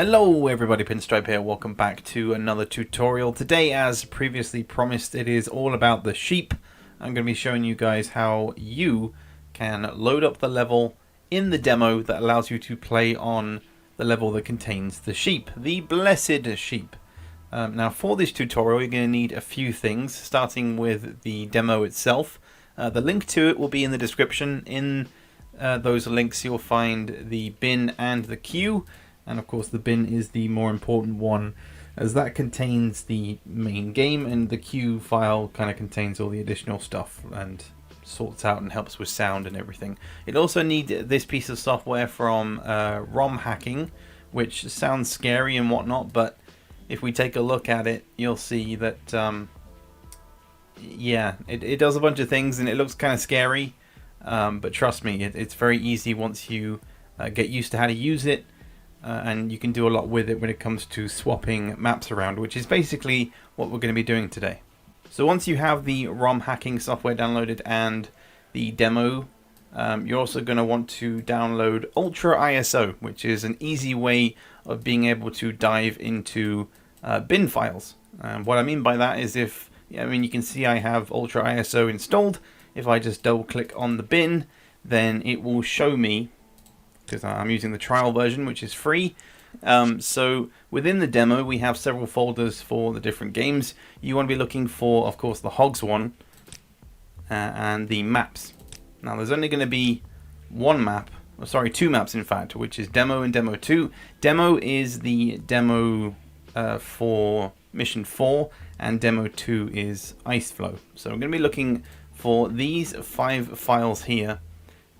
Hello everybody, Pinstripe here. Welcome back to another tutorial. Today, as previously promised, it is all about the sheep. I'm going to be showing you guys how you can load up the level in the demo that allows you to play on the level that contains the sheep, the blessed sheep. Now for this tutorial you're going to need a few things, starting with the demo itself. The link to it will be in the description. In those links you'll find the bin and the queue. And of course the bin is the more important one, as that contains the main game, and the queue file kind of contains all the additional stuff and sorts out and helps with sound and everything. It also needs this piece of software from ROM hacking, which sounds scary and whatnot, but if we take a look at it you'll see that yeah, it does a bunch of things and it looks kind of scary, but trust me, it's very easy once you get used to how to use it. And you can do a lot with it when it comes to swapping maps around, which is basically what we're going to be doing today. So once you have the ROM hacking software downloaded and the demo, you're also going to want to download Ultra ISO, which is an easy way of being able to dive into bin files. What I mean by that is you can see I have Ultra ISO installed. If I just double click on the bin, then it will show me, because I'm using the trial version, which is free. So within the demo we have several folders for the different games. You want to be looking for, of course, the Hogs one and the maps. Now there's only going to be one map, or sorry, two maps in fact, which is Demo and Demo 2. Demo is the demo for Mission 4, and Demo 2 is Ice Flow. So I'm going to be looking for these 5 files here,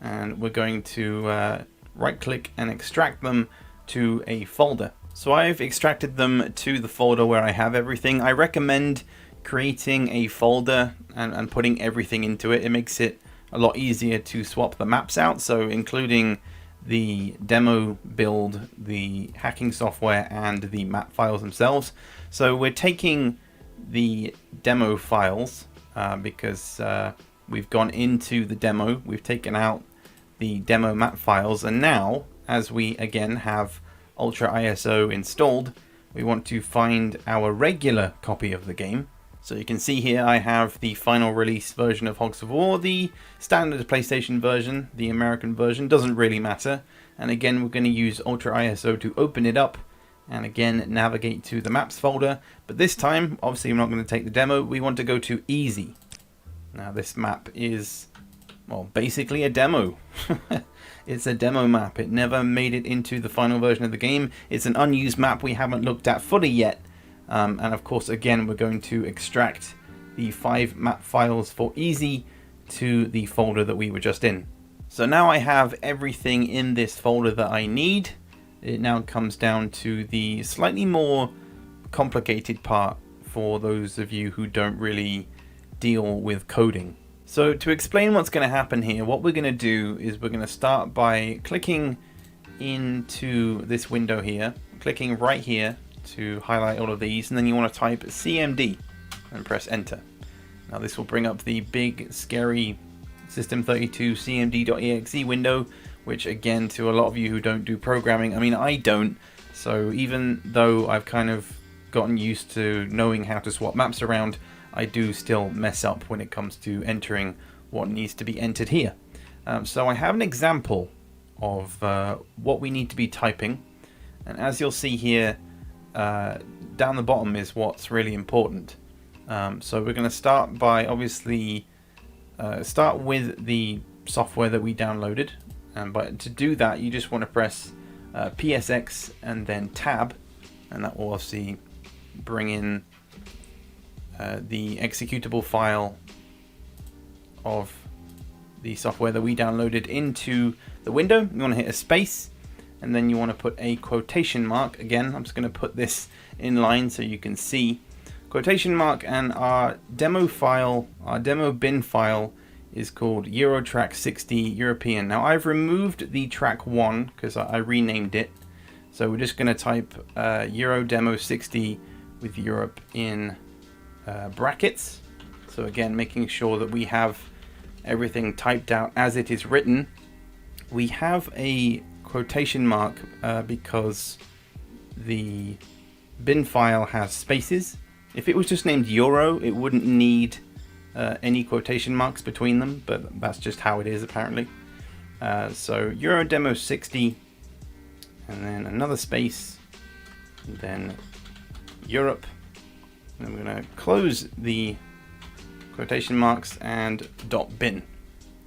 and we're going to right click and extract them to a folder. So I've extracted them to the folder where I have everything. I recommend creating a folder and putting everything into it. It makes it a lot easier to swap the maps out, so including the demo build, the hacking software, and the map files themselves. So we're taking the demo files because we've gone into the demo, we've taken out the demo map files, and now as we again have Ultra ISO installed, we want to find our regular copy of the game. So you can see here I have the final release version of Hogs of War, the standard PlayStation version, the American version, doesn't really matter. And again we're going to use Ultra ISO to open it up and again navigate to the maps folder, but this time obviously I'm not going to take the demo, we want to go to easy. Now this map is, well, basically a demo. It's a demo map. It never made it into the final version of the game. It's an unused map we haven't looked at fully yet. And of course, again, we're going to extract the 5 map files for easy to the folder that we were just in. So now I have everything in this folder that I need. It now comes down to the slightly more complicated part for those of you who don't really deal with coding. So to explain what's going to happen here, what we're going to do is we're going to start by clicking into this window here, clicking right here to highlight all of these, and then you want to type CMD and press enter. Now this will bring up the big scary System32 cmd.exe window, which again, to a lot of you who don't do programming, I mean I don't, so even though I've kind of gotten used to knowing how to swap maps around, I do still mess up when it comes to entering what needs to be entered here. So I have an example of what we need to be typing, and as you'll see here down the bottom is what's really important. So we're going to start by obviously start with the software that we downloaded, but to do that you just want to press PSX and then tab, and that will obviously bring in the executable file of the software that we downloaded into the window. You want to hit a space, and then you want to put a quotation mark. Again, I'm just going to put this in line so you can see. Quotation mark, and our demo file, our demo bin file is called Eurotrack 60 European. Now I've removed the track 1 because I renamed it. So we're just going to type Euro demo 60 with Europe in brackets. So again, making sure that we have everything typed out as it is written. We have a quotation mark because the bin file has spaces. If it was just named Euro, it wouldn't need any quotation marks between them, but that's just how it is apparently. So Euro Demo 60, and then another space, and then Europe, and then we're going to close the quotation marks and .bin.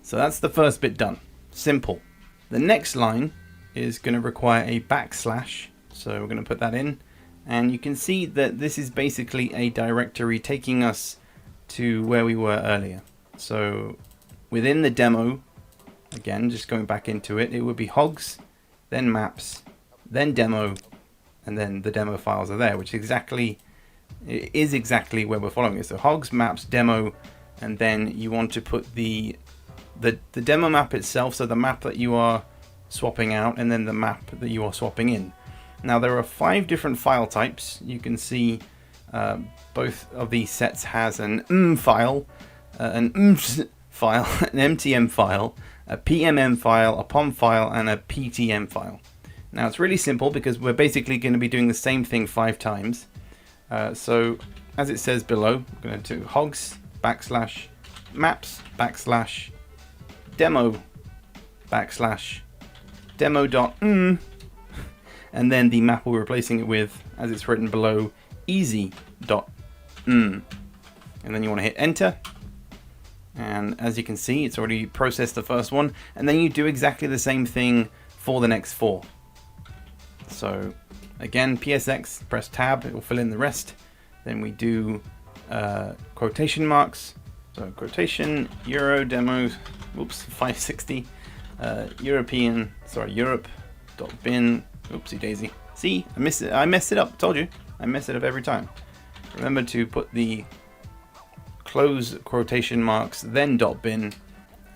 So that's the first bit done. Simple. The next line is going to require a backslash, so we're going to put that in, and you can see that this is basically a directory taking us to where we were earlier. So within the demo, again just going back into it, it would be hogs, then maps, then demo, and then the demo files are there, which is exactly where we're following it. So hogs, maps, demo, and then you want to put the demo map itself, so the map that you are swapping out, and then the map that you are swapping in. Now there are 5 different file types. You can see both of these sets has an file, an file, an MTM file, a PMM file, a POM file, and a PTM file. Now it's really simple because we're basically going to be doing the same thing 5 times. So as it says below, we're going to do hogs backslash maps backslash demo backslash demo dot and then the map we're replacing it with, as it's written below, easy dot and then you want to hit enter, and as you can see it's already processed the first one, and then you do exactly the same thing for the next 4. So again, PSX, press tab, it will fill in the rest. Then we do quotation marks, so quotation Euro demo, oops, 560 Europe dot bin, oopsie daisy. See, I messed it up, told you, I mess it up every time. Remember to put the close quotation marks, then dot bin,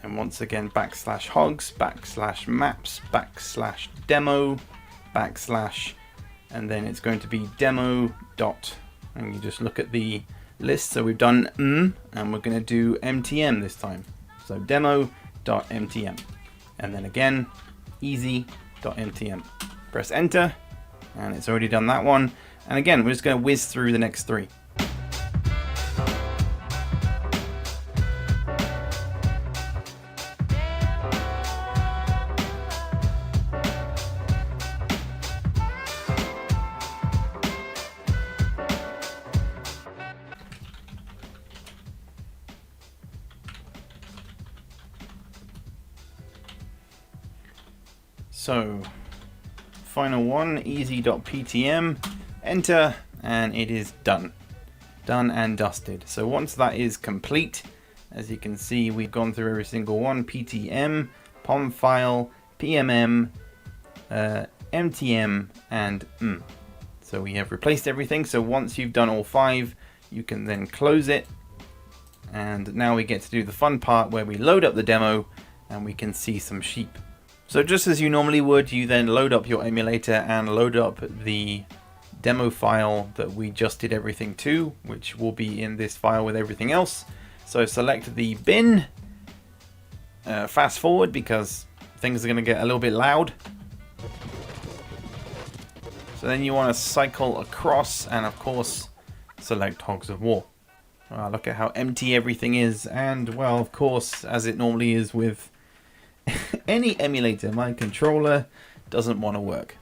and once again backslash hogs, backslash maps, backslash demo, backslash, and then it's going to be demo dot, and you just look at the list. So we've done and we're going to do MTM this time. So demo dot MTM, and then again easy dot MTM. Press enter, and it's already done that one. And again, we're just going to whiz through the next 3. So final one, easy.ptm, enter, and it is done. Done and dusted. So once that is complete, as you can see, we've gone through every single one: PTM, POM file, PMM, MTM, and So we have replaced everything. So once you've done all 5, you can then close it. And now we get to do the fun part where we load up the demo and we can see some sheep. So just as you normally would, you then load up your emulator and load up the demo file that we just did everything to, which will be in this file with everything else. So select the bin, fast forward because things are going to get a little bit loud. So then you want to cycle across and of course select Hogs of War. Look at how empty everything is, and well, of course, as it normally is with any emulator, my controller doesn't want to work.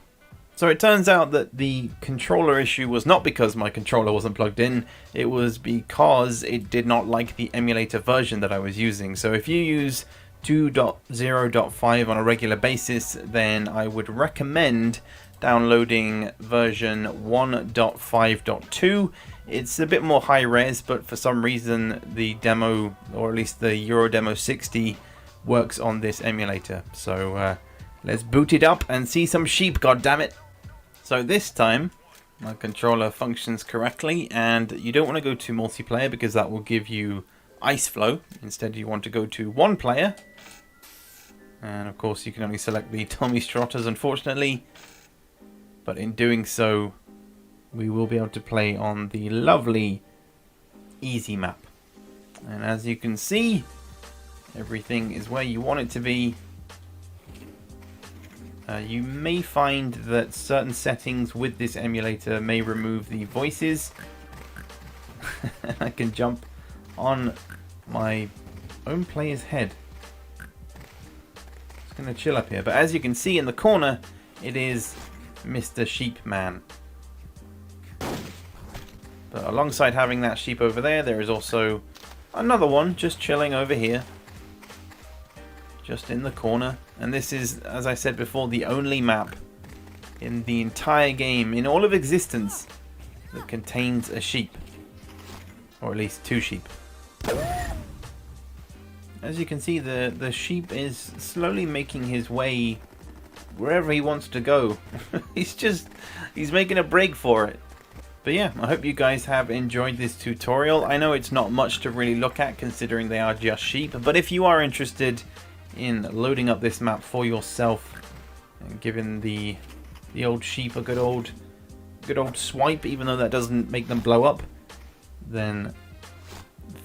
So it turns out that the controller issue was not because my controller wasn't plugged in, it was because it did not like the emulator version that I was using. So if you use 2.0.5 on a regular basis, then I would recommend downloading version 1.5.2. It's a bit more high res, but for some reason the demo, or at least the Euro Demo 60, works on this emulator. So let's boot it up and see some sheep, goddammit. So this time my controller functions correctly, and you don't want to go to multiplayer because that will give you ice flow. Instead you want to go to 1 player, and of course you can only select the Tommy Strotters, unfortunately, but in doing so we will be able to play on the lovely easy map. And as you can see, everything is where you want it to be. You may find that certain settings with this emulator may remove the voices. I can jump on my own player's head. Just going to chill up here. But as you can see in the corner, it is Mr. Sheep Man. But alongside having that sheep over there, there is also another one just chilling over here. Just in the corner. And this is, as I said before, the only map in the entire game, in all of existence, that contains a sheep. Or at least 2 sheep. As you can see, the sheep is slowly making his way wherever he wants to go. he's making a break for it. But yeah, I hope you guys have enjoyed this tutorial. I know it's not much to really look at considering they are just sheep, but if you are interested in loading up this map for yourself and giving the old sheep a good old swipe, even though that doesn't make them blow up, then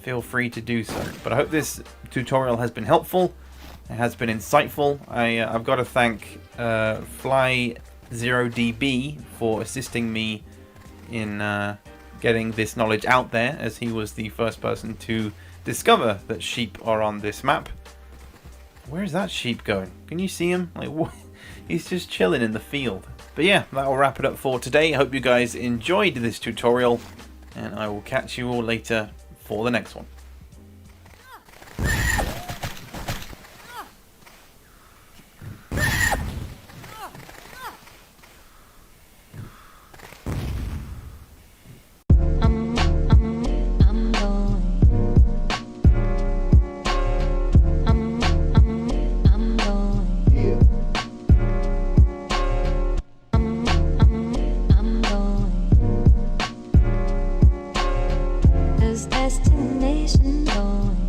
feel free to do so. But I hope this tutorial has been helpful. It has been insightful. I've got to thank Fly0DB for assisting me in getting this knowledge out there, as he was the first person to discover that sheep are on this map. Where is that sheep going? Can you see him? Like, what? He's just chilling in the field. But yeah, that'll wrap it up for today. I hope you guys enjoyed this tutorial, and I will catch you all later for the next one. Destination going.